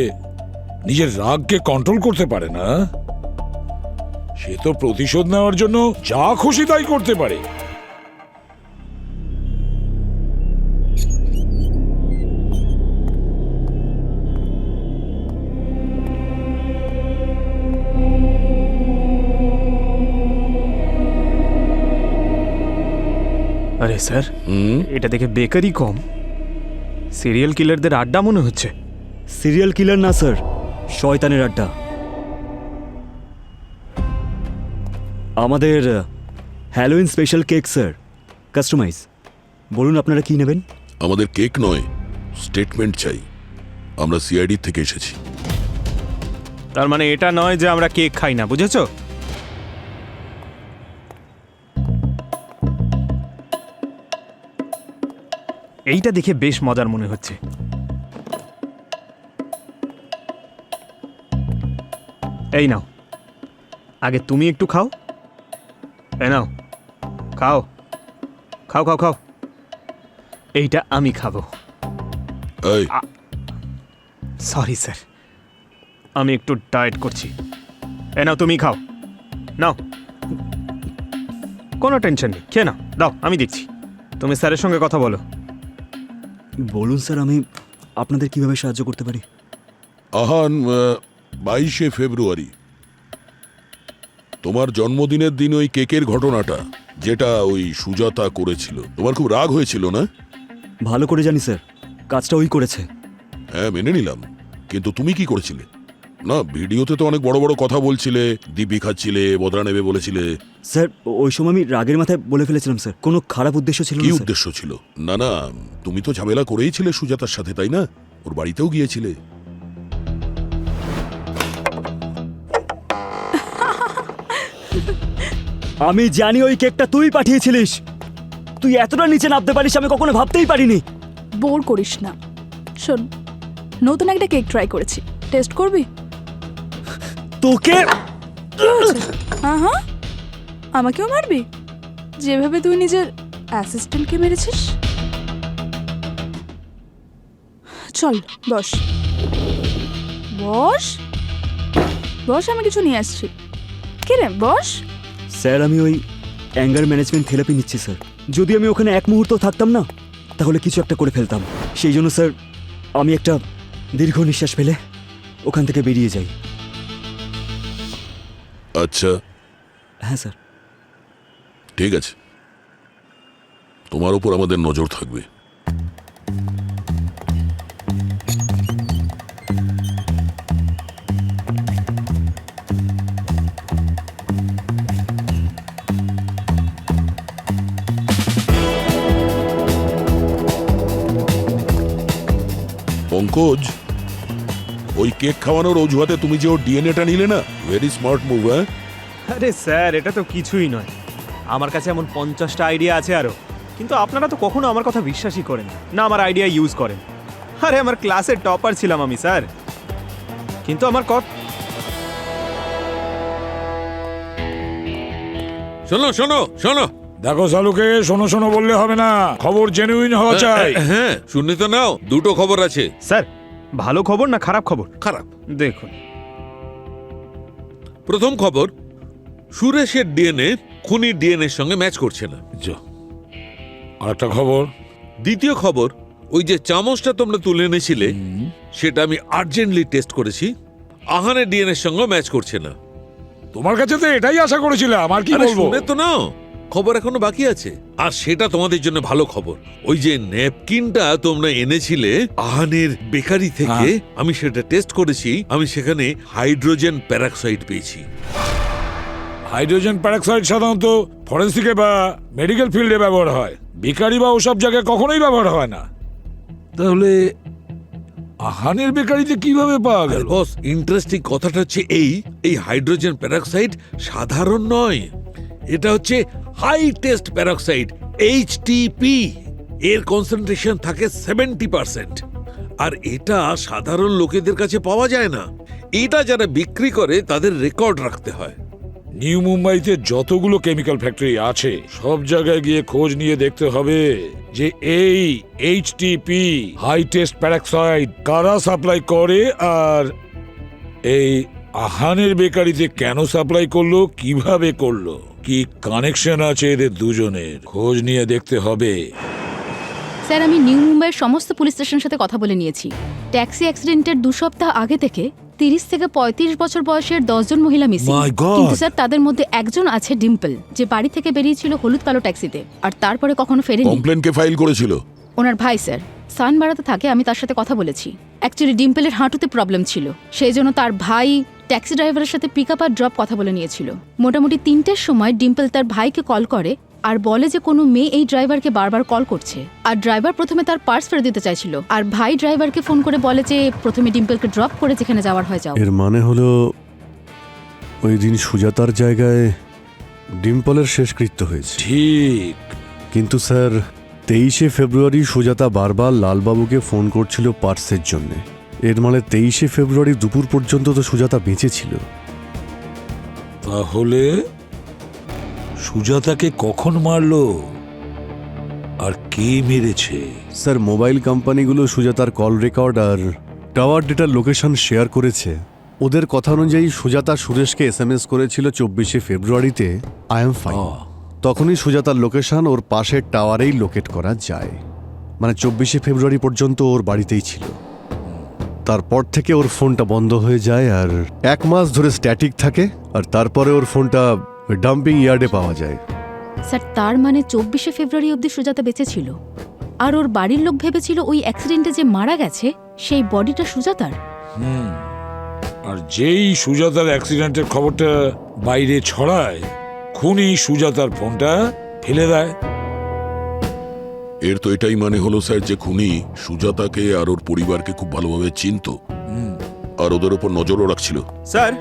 নিজের রাগকে কন্ট্রোল করতে পারে না, সে তো প্রতিশোধ নেওয়ার জন্য যা খুশি তাই করতে পারে। আরে স্যার, এটা দেখে বেকারি কম, সিরিয়াল কিলারদের আড্ডা মনে হচ্ছে। সিরিয়াল কিলার না স্যার, শয়তানের আড্ডা। আমাদের Halloween special cake sir, customise. বলুন আপনারা কি নেবেন? আমাদের কেক নয়, স্টেটমেন্ট চাই। আমরা সিআইডি থেকে এসেছি। তার মানে এটা নয় যে আমরা কেক খাই না, বুঝেছো? এইটা দেখে বেশ মজার মনে হচ্ছে। এই নাও, আগে তুমি একটু খাও। এই নাও, খাও খাও খাও খাও। এইটা আমি খাবো। এই, সরি স্যার, আমি একটু ডায়েট করছি। এ নাও, তুমি খাও। নাও, কোনো টেনশন নেই, খেয়ে নাও। দাও, আমি দেখছি। তুমি স্যারের সঙ্গে কথা বলো। বলুন স্যার, আমি আপনাদের কিভাবে সাহায্য করতে পারি? আহান, 22শে ফেব্রুয়ারি তোমার জন্মদিনের দিন ওই কেকের ঘটনাটা যেটা ওই সুজাতা করেছিল, তোমার খুব রাগ হয়েছিল না? ভালো করে জানি স্যার, কাজটা ওই করেছে। হ্যাঁ, মেনে নিলাম, কিন্তু তুমি কি করেছিলে? না, ভিডিওতে তো অনেক বড় বড় কথা বলছিলে, দিব্যি খাচ্ছিলে, বদলা নেবে বলেছিলে। স্যার, ওই সময় আমি রাগের মাথায় বলে ফেলেছিলাম স্যার, কোনো খারাপ উদ্দেশ্য ছিল না। কি স্যার। উদ্দেশ্য ছিল? না না, তুমি তো ঝামেলা করেই ছিলে সুজাতার সাথে, তাই না? ওর বাড়িতেও গিয়েছিলে। আমি জানি ওই কেকটা তুই পাঠিয়েছিলিস। তুই এতটা নিচে নামতে পারিস আমি কখনো ভাবতেই পারিনি। বোর করিস না। শোন, নতুন একটা কেক ট্রাই করেছি, টেস্ট করবি? তোকে হ্যাঁ হ্যাঁ, আমাকেও মারবি যেভাবে তুই নিজের অ্যাসিস্ট্যান্টকে মেরেছিস? চল বস বস বস, আমি কিছু নিয়ে আসছি। কি রে, বস। স্যার আমি ওই অ্যাঙ্গার ম্যানেজমেন্ট থেরাপি নিচ্ছি স্যার। যদি আমি ওখানে এক মুহূর্ত থাকতাম না তাহলে কিছু একটা করে ফেলতাম। সেই জন্য স্যার আমি একটা দীর্ঘ নিঃশ্বাস ফেলে ওখান থেকে বেরিয়ে যাই। আচ্ছা হ্যাঁ স্যার। ঠিক আছে, তোমার উপর আমাদের নজর থাকবে। পঙ্কজ, ওই কেক খাওয়ানোর অজুহাতে তুমি যে ওর ডিএনএটা নিলে না, ভেরি স্মার্ট মুভ। হ্যাঁ, আরে স্যার, এটা তো কিছুই নয়। আমার কাছে এমন 50টা আইডিয়া আছে আরও, কিন্তু আপনারা তো কখনো আমার কথা বিশ্বাসই করেন না, না আমার আইডিয়া ইউজ করেন। আরে আমার ক্লাসের টপার ছিলাম আমি স্যার, কিন্তু আমার শোনো শোনো শোনো, দেখো শালুকে, শোনো শোনো বললে হবে না, খবর জেনুইন হওয়া চাই। হ্যাঁ শুনে তো নাও, দুটো খবর আছে। স্যার, ভালো খবর না খারাপ খবর? খারাপ। দেখুন, প্রথম খবর, সুরেশের ডিএনএ খুনির ডিএনএর সঙ্গে ম্যাচ করছে না। আর একটা খবর, দ্বিতীয় খবর, ওই যে চামচটা তোমরা তুলে এনেছিলে সেটা আমি আর্জেন্টলি টেস্ট করেছি, আহানের ডিএনএর সঙ্গে ম্যাচ করছে না। তোমার কাছে তো এটাই আশা করেছিলাম, আর কি আরে বলবো। শুনে তো নাও, খবর এখনো বাকি আছে। আর সেটা তোমাদের জন্য ভালো খবর, ওই যে ন্যাপকিনটা তোমরা এনেছিলে আহানের বেকারি থেকে, আমি সেটা টেস্ট করেছি, আমি সেখানে হাইড্রোজেন প্যারক্সাইড পেয়েছি। হাইড্রোজেন প্যারক্সাইড সাধারণত ফরেন্সিকে বা মেডিকেল ফিল্ডে ব্যবহার হয়, বেকারি বা ওসব জায়গায় কখনোই ব্যবহার হয় না। তাহলে আহানের বেকারিতে কিভাবে পাওয়া গেল? বস, ইন্টারেস্টিং কথাটা হচ্ছে এই হাইড্রোজেন প্যারক্সাইড সাধারণ নয়, এটা হচ্ছে হাই টেস্ট প্যারক্সাইড, এইচটিপি। এর কনসেন্ট্রেশন থাকে 70%, আর এটা সাধারণ লোকেদের কাছে পাওয়া যায় না। এটা যারা বিক্রি করে তাদের রেকর্ড রাখতে হয়। নিউ মুম্বাইতে যতগুলো কেমিক্যাল ফ্যাক্টরি আছে সব জায়গায় গিয়ে খোঁজ নিয়ে দেখতে হবে যে এই এইচটিপি হাই টেস্ট প্যারক্সাইড কারা সাপ্লাই করে, আর এই আহানের বেকারিতে কেন সাপ্লাই করলো, কিভাবে করলো, কি কানেকশন আছে এদের দুজনের, খোঁজ নিয়ে দেখতে হবে। স্যার আমি নিউ মুম্বাইয়ের সমস্ত পুলিশ স্টেশনের সাথে কথা বলে নিয়েছি। ট্যাক্সি অ্যাক্সিডেন্টের 2 সপ্তাহ আগে থেকে 30 থেকে 35 বছর বয়সের 10 জন মহিলা মিসিং। My God! কিন্তু স্যার তাদের মধ্যে একজন আছে ডিম্পল, যে বাড়ি থেকে বেরিয়েছিল হলুদ কালো ট্যাক্সিতে আর তারপরে কখনো ফেরেনি। কমপ্লেন কে ফাইল করেছিল? ওনার ভাই স্যার, সান বাড়াতে থাকে, আমি তার সাথে কথা বলেছি। অ্যাকচুয়ালি ডিম্পলের হাঁটুতে প্রবলেম ছিল, সেই জন্য তার ভাই ট্যাক্সি ড্রাইভারের সাথে পিক আপ আর ড্রপ কথা বলে নিয়েছিল। মোটামুটি 3টের সময় ডিম্পল তার ভাইকে কল করে আর বলে যে কোনো মেয়ে এই ড্রাইভারকে বারবার কল করছে, আর ড্রাইভার প্রথমে তার পার্স ফেরত দিতে চাইছিল, আর ভাই ড্রাইভারকে ফোন করে বলে যে প্রথমে ডিম্পলকে ড্রপ করে যেখানে যাওয়ার হয় যাও। এর মানে হলো ওই দিন সুজাতার জায়গায় ডিম্পলের শেষকৃত্য হয়েছে। ঠিক। কিন্তু স্যার 23শে ফেব্রুয়ারি সুজাতা বারবার লালবাবুকে ফোন করছিল পার্সের জন্য। এর মানে 23শে ফেব্রুয়ারি দুপুর পর্যন্ত তো সুজাতা বেঁচে ছিল। তাহলে সুজাতাকে কখন মারলো আর কে মেরেছে? স্যার মোবাইল কোম্পানিগুলো সুজাতার কল রেকর্ড আর টাওয়ার ডেটার লোকেশন শেয়ার করেছে। ওদের কথা অনুযায়ী সুজাতা সুরেশকে এসএমএস করেছিল 24শে ফেব্রুয়ারিতে আই এম ফাইন। তখনই সুজাতার লোকেশন ওর পাশের টাওয়ারেই লোকেট করা যায়, মানে 24শে ফেব্রুয়ারি পর্যন্ত ওর বাড়িতেই ছিল। তারপর থেকে ওর ফোনটা বন্ধ হয়ে যায় আর 1 মাস ধরে স্ট্যাটিক থাকে, আর তারপরে ওর ফোনটা ডাম্পিং ইয়ার্ডে পাওয়া যায়। স্যার তার মানে 24শে ফেব্রুয়ারি অবধি সুজাতা বেঁচে ছিল, আর ওর বাড়ির লোক ভেবেছিল ওই অ্যাক্সিডেন্টে যে মারা গেছে সেই বডিটা সুজাতার। আর যেই সুজাতার অ্যাক্সিডেন্টের খবরটা বাইরে ছড়ায়, খুনি সুজাতার ফোনটা ফেলে দেয়। এর তো এটাই মানে হলো স্যার যে খুনি সুজাতাকে আর ওর পরিবারকে খুব ভালোভাবে চিনতো আর ওদের উপর নজরও রাখছিল। স্যার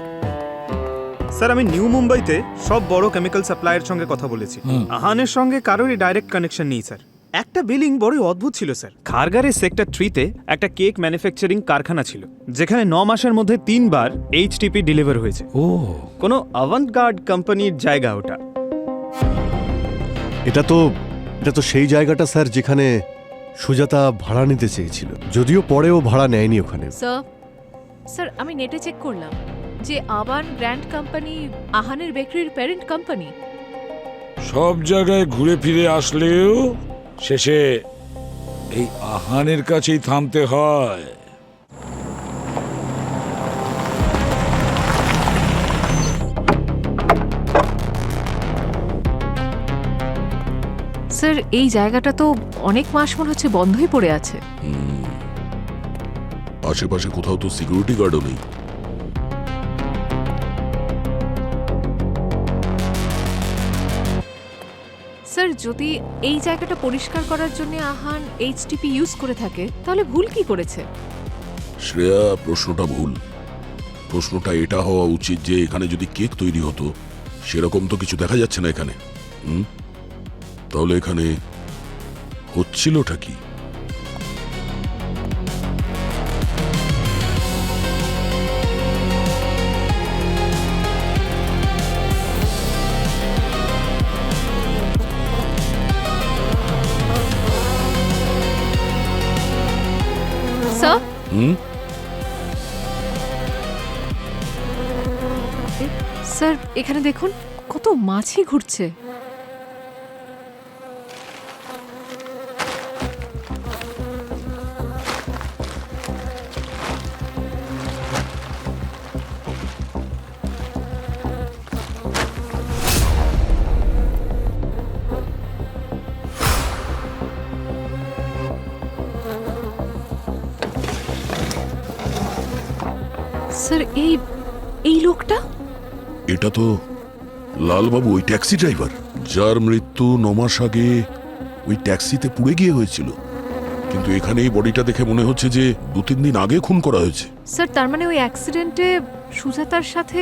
স্যার আমি নিউ মুম্বাইতে সব বড় কেমিক্যাল সাপ্লাইয়ের সঙ্গে কথা বলেছি। আহানের সঙ্গে কারোরই ডাইরেক্ট কানেকশন নেই স্যার। একটা বিলিং বড়ই অদ্ভুত ছিল স্যার। খারগারের সেক্টর 3-তে একটা কেক ম্যানুফ্যাকচারিং কারখানা ছিল, যেখানে 9 মাসের মধ্যে 3 বার এইচটিপি ডেলিভার হয়েছে। কোনো অ্যাভান্টগার্ড কোম্পানির জায়গা ওটা। এটা তো সেই জায়গাটা স্যার যেখানে সুজাতা ভাড়া নিতে চেয়েছিল, যদিও পরে ও ভাড়া নেয়নি ওখানে। স্যার আমি নেটে চেক করলাম যে আবান গ্র্যান্ড কোম্পানি আহানের বেকারির প্যারেন্ট কোম্পানি। সব জায়গায় ঘুরে ফিরে আসলেও শেষে এই আহানের কাছেই থামতে হয়। স্যার এই জায়গাটা তো অনেক মাস মনে হচ্ছে বন্ধই পড়ে আছে। আশেপাশে কোথাও তো সিকিউরিটি গার্ডও নেই। স্যার যদি এই জায়গাটা পরিষ্কার করার জন্য আহান এইচটিপি ইউজ করে থাকে তাহলে ভুল কি করেছে? শ্রেয়া, প্রশ্নটা ভুল। প্রশ্নটা এটা হওয়া উচিত যে এখানে যদি কেক তৈরি হতো, সেরকম তো কিছু দেখা যাচ্ছে না এখানে। তাহলে এখানে হচ্ছিলটা কি? স্যার স্যার এখানে দেখুন কত মাছি ঘুরছে। স্যার এই লোকটা? এটা তো লালবাবু, ওই ট্যাক্সি ড্রাইভার যার মৃত্যু 9 মাস আগে ওই ট্যাক্সিতে পুড়ে গিয়ে হয়েছিল। কিন্তু এখানে এই বডিটা দেখে মনে হচ্ছে যে 2-3 দিন আগে খুন করা হয়েছে। স্যার তার মানে ওই অ্যাক্সিডেন্টে সুজাতার সাথে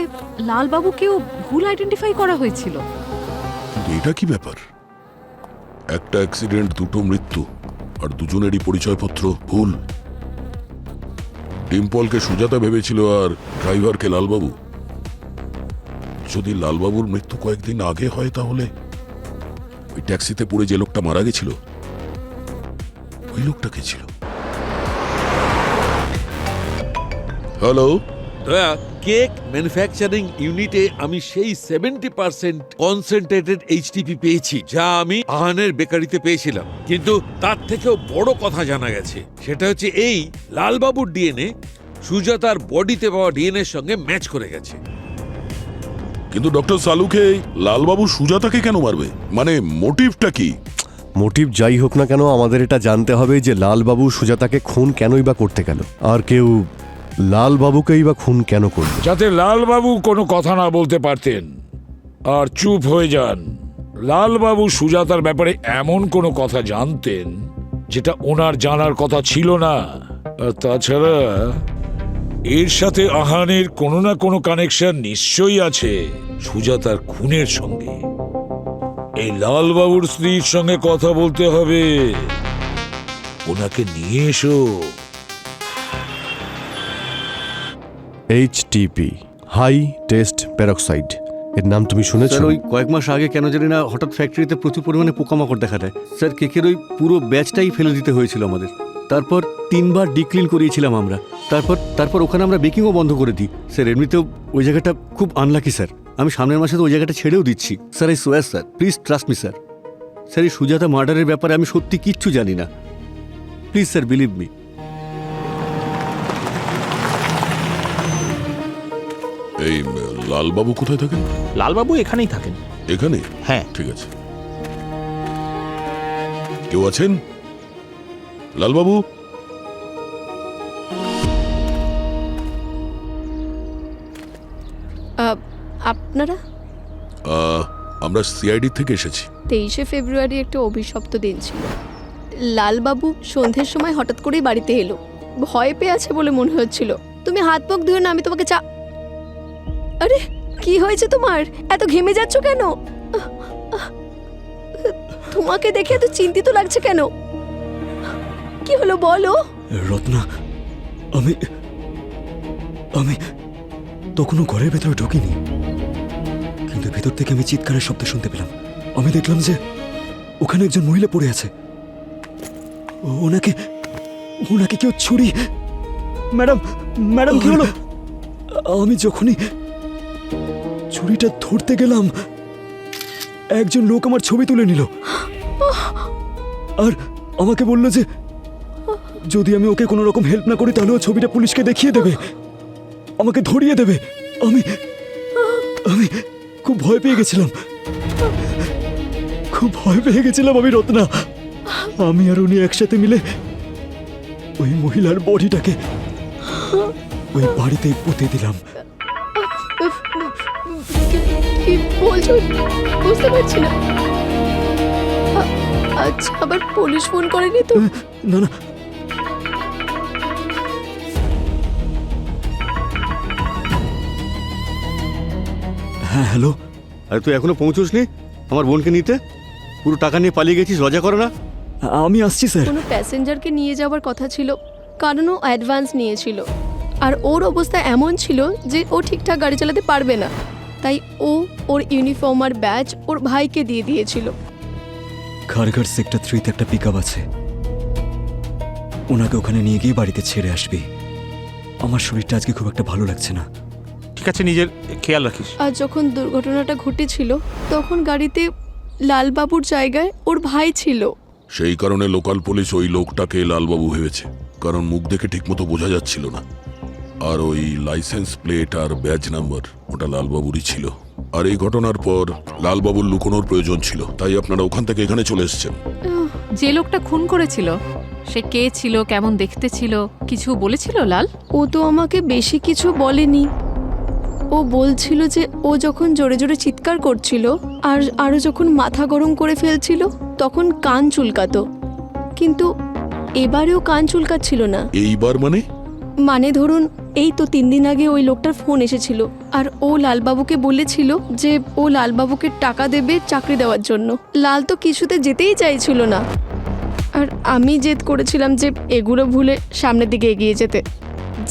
লালবাবুকেও ভুল আইডেন্টিফাই করা হয়েছিল। কিন্তু এটা কি ব্যাপার? একটা অ্যাক্সিডেন্ট, 2টো মৃত্যু, আর দুজনেরই পরিচয়পত্র ভুল। ডিম্পলকে সুজাতা ভেবেছিল আর ড্রাইভারকে লালবাবু। যদি লালবাবুর মৃত্যু কয়েকদিন আগে হয় তাহলে ওই ট্যাক্সিতে পড়ে যে লোকটা মারা গেছিল, ওই লোকটা কে ছিল? হ্যালো দয়া, কেক ম্যানুফ্যাকচারিং ইউনিটে আমি সেই 70% কনসেন্ট্রেটেড এইচটিপি পেয়েছি যা আমি আহানের বেকারিতে পেয়েছিলাম। কিন্তু তার থেকেও বড় কথা জানা গেছে, সেটা হচ্ছে এই লালবাবুর ডিএনএ সুজাতার বডিতে পাওয়া ডিএনএর সঙ্গে ম্যাচ করে গেছে। কিন্তু ডক্টর সালুকে লালবাবু সুজাতাকে কেন মারবে? মানে মোটিভটা কি? মোটিভ যাই হোক না কেন, আমাদের এটা জানতে হবে যে লালবাবু সুজাতাকে খুন কেনই বা করতে গেল, আর কেউ লালবাবুকেই বা খুন কেন করল। যাতে লালবাবু কোনো কথা না বলতে পারতেন আর চুপ হয়ে যান। লালবাবু সুজাতার ব্যাপারে এমন কোনো কথা জানতেন যেটা ওনার জানার কথা ছিল না। আর তাছাড়া এর সাথে আহানের কোনো না কোনো কানেকশন নিশ্চয়ই আছে সুজাতার খুনের সঙ্গে। এই লালবাবুর স্ত্রীর সঙ্গে কথা বলতে হবে, ওনাকে নিয়ে এসো। এইচটিপি, হাই টেস্ট প্যারক্সাইড, এর নাম তুমি শুনেছো? স্যার ওই কয়েক মাস আগে কেন জানি না হঠাৎ ফ্যাক্টরিতে প্রচুর পরিমাণে পোকামাকড় দেখা দেয়। স্যার কেকের ওই পুরো ব্যাচটাই ফেলে দিতে হয়েছিল আমাদের। তারপর 3 বার ডিক্লিন করিয়েছিলাম আমরা। তারপর ওখানে আমরা বেকিংও বন্ধ করে দিই। স্যার এমনিতেও ওই জায়গাটা খুব আনলাকি স্যার। আমি সামনের মাসে তো ওই জায়গাটা ছেড়েও দিচ্ছি। স্যার এই সোয়ার sir, please trust me sir. Sir এই সুজাতা মার্ডারের ব্যাপারে আমি সত্যি কিচ্ছু জানি না। Please sir, believe me. এই লালবাবু কোথায় থাকেন? লালবাবু এখানেই থাকেন। এখানে? হ্যাঁ। ঠিক আছে। কেউ আছেন? লালবাবু? আপনারা? আমরা সিআইডি থেকে এসেছি। 23শে ফেব্রুয়ারি একটা অভিশপ্ত দিন ছিল। লালবাবু সন্ধ্যের সময় হঠাৎ করেই বাড়িতে এলো। ভয় পেয়ে আছে বলে মনে হচ্ছিল। তুমি হাত মুখ ধুয়ে না, আমি তোমাকে চা। আরে কি হয়েছে তোমার? এত ঘেমে যাচ্ছ কেন? তোমাকে দেখে এত চিন্তিত লাগছে কেন? কি হলো বলো। রত্না, আমি আমি তখনও ঘরের ভেতরে ঢুকিনি, কিন্তু ভেতর থেকে আমি চিৎকারের শব্দ শুনতে পেলাম। আমি দেখলাম যে ওখানে একজন মহিলা পড়ে আছে। ওনাকে ওনাকে কেউ ছুরি ম্যাডাম ম্যাডাম কি হলো? আমি যখনই ছুরিটা ধরতে গেলাম একজন লোক আমার ছবি তুলে নিল আর আমাকে বলল যে যদি আমি ওকে কোনো রকম হেল্প না করি তাহলে ও ছবিটা পুলিশকে দেখিয়ে দেবে, আমাকে ধরিয়ে দেবে। আমি আমি খুব ভয় পেয়ে গেছিলাম, খুব ভয় পেয়ে গেছিলাম আমি রত্না। আমি আর উনি একসাথে মিলে ওই মহিলার বডিটাকে ওই বাড়িতেই পুঁতে দিলাম। কি বলছো বুঝতে পারছি না। আচ্ছা, আবার পুলিশ ফোন করেনি তো? না না, হ্যাঁ হ্যালো। আরে তুই এখনো পৌঁছোসনি আমার বোনকে নিতে? পুরো টাকা নিয়ে পালিয়ে গেছিস, লজ্জা করে না? আমি আসছি স্যার। কোনো প্যাসেঞ্জারকে নিয়ে যাওয়ার কথা ছিল, কারণ ও অ্যাডভান্স নিয়েছিল আর ওর অবস্থা এমন ছিল যে ও ঠিকঠাক গাড়ি চালাতে পারবে না, তাই ও ওর ইউনিফর্ম আর ব্যাজ ওর ভাইকে দিয়ে দিয়েছিল। খারঘাট সেক্টর 3-তে একটা পিকআপ আছে, ওনাকে ওখানে নিয়ে গিয়ে বাড়িতে ছেড়ে আসবি। আমার শরীরটা আজকে খুব একটা ভালো লাগছে না। ঠিক আছে, নিজের খেয়াল রাখিস। আর যখন দুর্ঘটনাটা ঘটেছিল তখন গাড়িতে লালবাবুর জায়গায় ওর ভাই ছিল। সেই কারণে লোকাল পুলিশ ওই লোকটাকে লালবাবু ভেবেছে, কারণ মুখ দেখে ঠিকমতো বোঝা যাচ্ছিল না। আর ওই লাইসেন্স প্লেট আর ব্যাজ নাম্বার ওটা লালবাবুরই ছিল। আর এই ঘটনার পর লালবাবুর লুকোনোর প্রয়োজন ছিল, তাই আপনারা ওখান থেকে এখানে চলে এসেছেন। যে লোকটা খুন করেছিল সে কে ছিল, কেমন দেখতে ছিল, কিছু বলেছিল লাল? ও তো আমাকে বেশি কিছু বলেনি। ও বলছিল যে ও যখন জোরে জোরে চিৎকার করছিল আর আরও যখন মাথা গরম করে ফেলছিল তখন কান চুলকাতো, কিন্তু এবারেও কান চুলকাচ্ছিল না। এইবার মানে ধরুন এই তো 3 দিন আগে ওই লোকটার ফোন এসেছিল আর ও লালবাবুকে বলেছিল যে ও লালবাবুকে টাকা দেবে চাকরি দেওয়ার জন্য। লাল তো কিছুতে যেতেই চাইছিল না, আর আমি জেদ করেছিলাম যে এগুলো ভুলে সামনের দিকে এগিয়ে যেতে,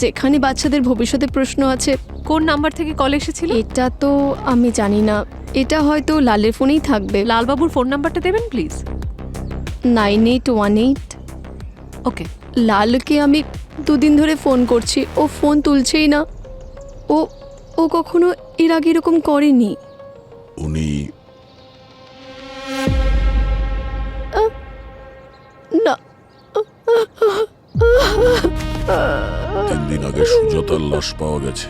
যেখানে বাচ্চাদের ভবিষ্যতে প্রশ্ন আছে। কোন নাম্বার থেকে কল এসেছিল? এটা তো আমি জানি না, এটা হয়তো লালের ফোনেই থাকবে। লালবাবুর ফোন নাম্বারটা দেবেন প্লিজ। 9818। ওকে। লালকে আমি 2 দিন ধরে ফোন করছি, ও ফোন তুলছেই না। ও কখনো এর আগে এরকম করেনি। উনি না, 3 দিন আগে সুজাতার লাশ পাওয়া গেছে,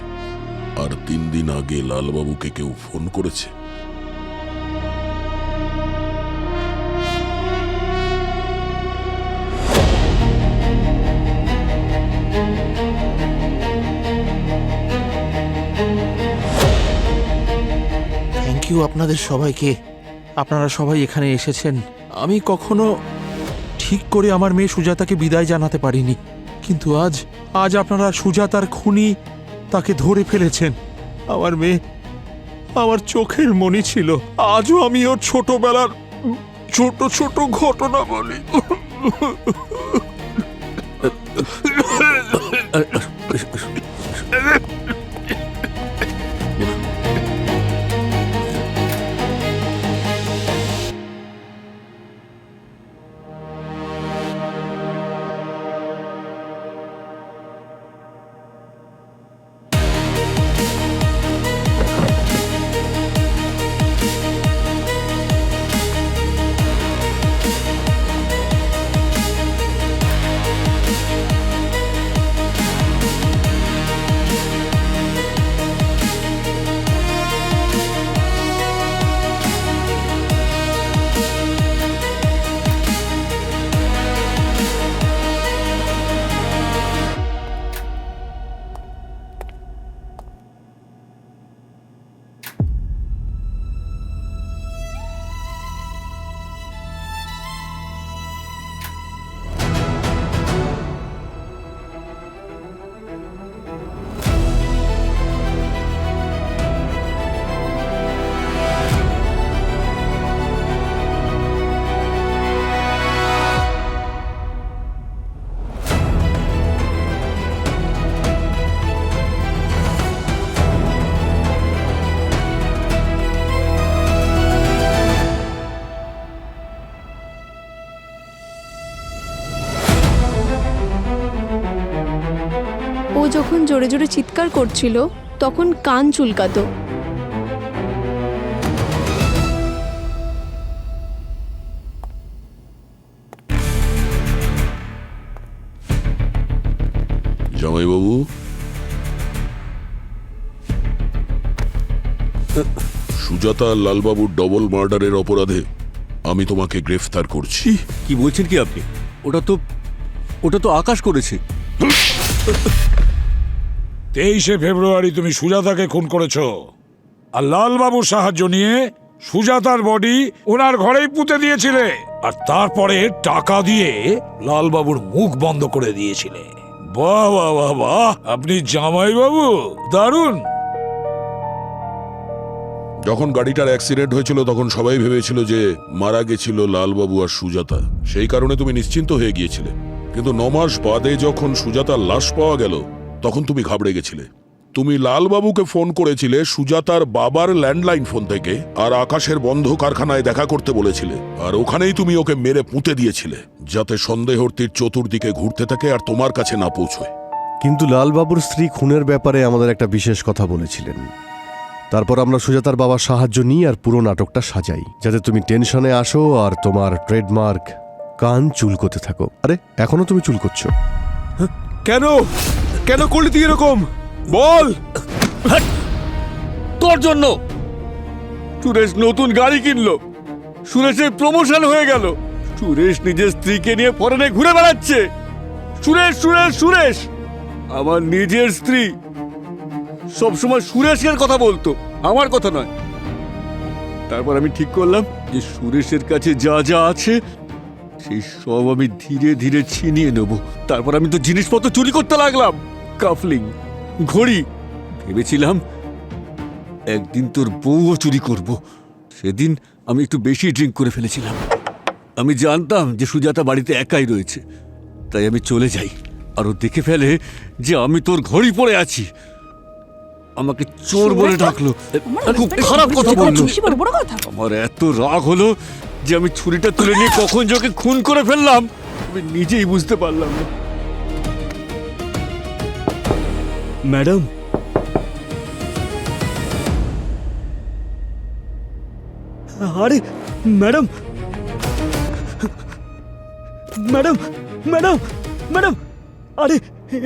আর 3 দিন আগে লালবাবুকে কেউ ফোন করেছে। থ্যাংক ইউ আপনাদের সবাইকে, আপনারা সবাই এখানে এসেছেন। আমি কখনো ঠিক করে আমার মেয়ে সুজাতাকে বিদায় জানাতে পারিনি, কিন্তু আজ আপনারা সুজাতার খুনি তাকে ধরে ফেলেছেন। আমার মেয়ে আমার চোখের মণি ছিল। আজও আমি ওর ছোটবেলার ছোট ছোট ঘটনা বলি। জোরে জোরে চিৎকার করছিল তখন কান চুলকাতো। জামাইবাবু, সুজাতা আর লালবাবুর ডবল মার্ডারের অপরাধে আমি তোমাকে গ্রেফতার করছি। কি বলছেন কি আপনি? ওটা তো আকাশ করেছে। 23শে ফেব্রুয়ারি তুমি সুজাতাকে খুন করেছ, আর লালবাবুর সাহায্য নিয়ে সুজাতার বডি ওনার ঘরেই পুঁতে দিয়েছিলে, আর তারপরে টাকা দিয়ে লালবাবুর মুখ বন্ধ করে দিয়েছিলে। বাহ বাহ বাহ বাহ, আপনি জামাইবাবু দারুণ। যখন গাড়িটার অ্যাক্সিডেন্ট হয়েছিল তখন সবাই ভেবেছিল যে মারা গেছিল লালবাবু আর সুজাতা, সেই কারণে তুমি নিশ্চিন্ত হয়ে গিয়েছিলে। কিন্তু 9 মাস বাদে যখন সুজাতার লাশ পাওয়া গেল তখন তুমি ঘাবড়ে গেছিলে। তুমি লালবাবুকে ফোন করেছিলে সুজাতার বাবার ল্যান্ডলাইন ফোন থেকে, আর আকাশের বন্ধ কারখানায় দেখা করতে বলেছিলে, আর ওখানেই তুমি ওকে মেরে পুঁতে দিয়েছিলে যাতে সন্দেহর তীর চতুর্দিকে ঘুরতে থাকে আর তোমার কাছে না পৌঁছয়। কিন্তু লালবাবুর স্ত্রী খুনের ব্যাপারে আমাদের একটা বিশেষ কথা বলেছিলেন। তারপর আমরা সুজাতার বাবার সাহায্য নিই আর পুরো নাটকটা সাজাই যাতে তুমি টেনশনে আসো আর তোমার ট্রেডমার্ক কান চুলকোতে থাকো। আরে এখনো তুমি চুলকোচ্ছো কেন কেন করলি তুই এরকম? বল। তোর জন্য সুরেশ নতুন গাড়ি কিনলো, সুরেশের প্রমোশন হয়ে গেল, সুরেশ নিজের স্ত্রীকে নিয়ে ফরেনে ঘুরে বেড়াচ্ছে। সুরেশ সুরেশ সুরেশ, আমার নিজের স্ত্রী সবসময় সুরেশের কথা বলতো, আমার কথা নয়। তারপর আমি ঠিক করলাম যে সুরেশের কাছে যা যা আছে সেই সব আমি ধীরে ধীরে ছিনিয়ে নেব। তারপর আমি তো জিনিসপত্র চুরি করতে লাগলাম, কাফলিং, ঘড়ি। ভেবেছিলাম একদিন তোর বউও চুরি করব। সেদিন আমি একটু বেশি ড্রিঙ্ক করে ফেলেছিলাম। আমি জানতাম যে সুজাতা বাড়িতে একাই রয়েছে, তাই আমি চলে যাই। আর ও দেখে ফেলে যে আমি তোর ঘড়ি পরে আছি, আমাকে চোর বলে ডাকলো, খুব খারাপ কথা বললো। আমার এত রাগ হলো যে আমি ছুরিটা তুলে নিয়ে কখন যে ওকে খুন করে ফেললাম আমি নিজেই বুঝতে পারলাম না। ম্যাডাম, আরে ম্যাডাম, ম্যাডাম ম্যাডাম ম্যাডাম, আরে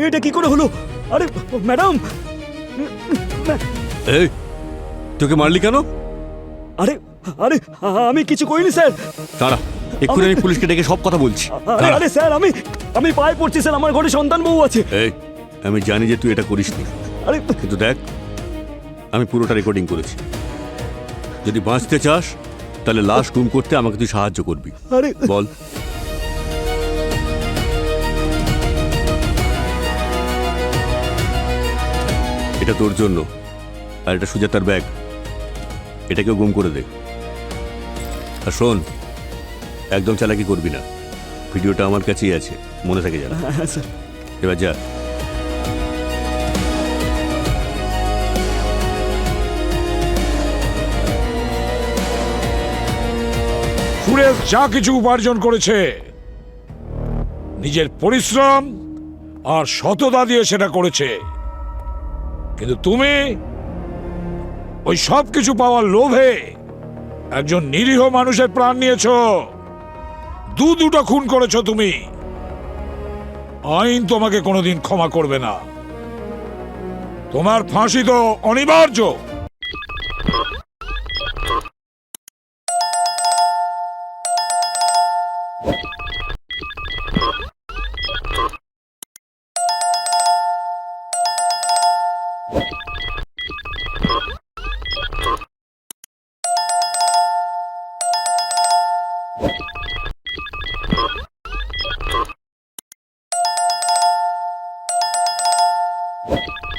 এটা কি করে হলো? আরে ম্যাডাম। এই তোকে মারলি কেন? আরে আরে আমি কিছু করিনি স্যার। দাঁড়া, এক্ষুনি আমি পুলিশকে ডেকে সব কথা বলছি। আরে আরে স্যার, আমি পায়ে পড়ছি স্যার, আমার ঘরে সন্তান বউ আছে। এই আমি জানি যে তুই এটা করিসনি, আরে কিন্তু দেখ আমি পুরোটা রেকর্ডিং করেছি। যদি বাঁচতে চাস তাহলে লাশ গুম করতে আমাকে তুই সাহায্য করবি। আরে বল। এটা তোর জন্য, আর এটা সুজাতার ব্যাগ, এটাকেও গুম করে দে। আর শোন, একদম চালাকি করবি না, ভিডিওটা আমার কাছেই আছে, মনে থাকে যেন। হ্যাঁ স্যার। এবার যা। সুরেশ যা কিছু উপার্জন করেছে নিজের পরিশ্রম আর সততা দিয়ে সেটা করেছে, কিন্তু তুমি ওই সব কিছু পাওয়ার লোভে একজন নিরীহ মানুষের প্রাণ নিয়েছো, দুটো খুন করেছো তুমি। আইন তোমাকে কোনোদিন ক্ষমা করবে না, তোমার ফাঁসি তো অনিবার্য। you